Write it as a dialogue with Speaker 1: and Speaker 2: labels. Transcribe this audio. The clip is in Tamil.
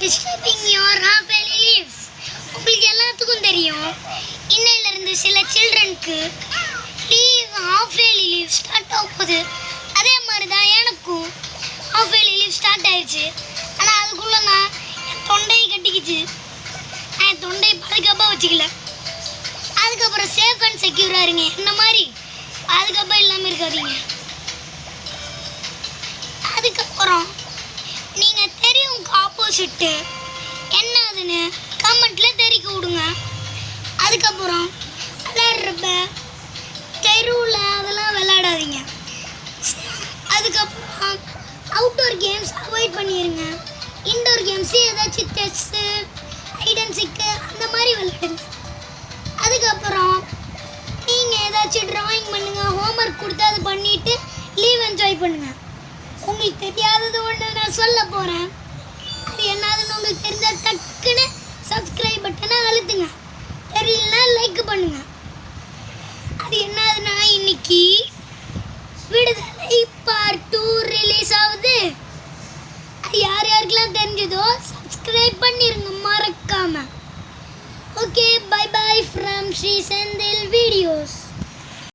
Speaker 1: disturbing your half-yearly leaves. உங்களுக்கு எல்லாத்துக்கும் தெரியும் இன்னையிலிருந்து சில சில்ட்ரனுக்கு half-yearly leave ஸ்டார்ட் ஆக போகுது. அதே மாதிரி தான் எனக்கும் half-yearly leave ஸ்டார்ட் ஆயிடுச்சு. ஆனால் அதுக்குள்ளே நான் என் தொண்டையை கட்டிக்கிச்சு. நான் என் தொண்டையை பாதுகாப்பாக வச்சுக்கல. அதுக்கப்புறம் சேஃப் அண்ட் செக்யூராக இருங்க. என்ன மாதிரி பாதுகாப்பாக இல்லாமல் இருக்காதீங்க. அதுக்கப்புறம் நீங்கள் தெரியவங்க ஆப்போசிட்டு என்ன அதுன்னு கமெண்ட்டில் தெரிவிக்க விடுங்க. அதுக்கப்புறம் விளையாடுறப்ப தெருவில் அதெல்லாம் விளையாடாதீங்க. அதுக்கப்புறம் அவுட்டோர் கேம்ஸ் அவாய்ட் பண்ணிடுங்க. இன்டோர் கேம்ஸு ஏதாச்சும் செஸ்ஸு ஹைட் அண்ட் சீக்கு அந்த மாதிரி விளையாடுங்க. அதுக்கப்புறம் நீங்கள் ஏதாச்சும் ட்ராயிங் பண்ணுங்கள். ஹோம்ஒர்க் கொடுத்து அதை பண்ணிவிட்டு லீவ் என்ஜாய் பண்ணுங்கள். உங்களுக்கு தெரியாதது ஒன்று நான் சொல்ல போகிறேன். அது என்னதுன்னு உங்களுக்கு தெரிஞ்சால் டக்குன்னு சப்ஸ்கிரைப் பட்டனை அழுத்துங்க. தெரியலனா லைக் பண்ணுங்கள். அது என்னதுன்னா இன்னைக்கு விடுதலை பார்ட் 2 ரிலீஸ் ஆகுது. அது யார் யாருக்கெல்லாம் தெரிஞ்சதோ சப்ஸ்கிரைப் பண்ணிருங்கம்மா.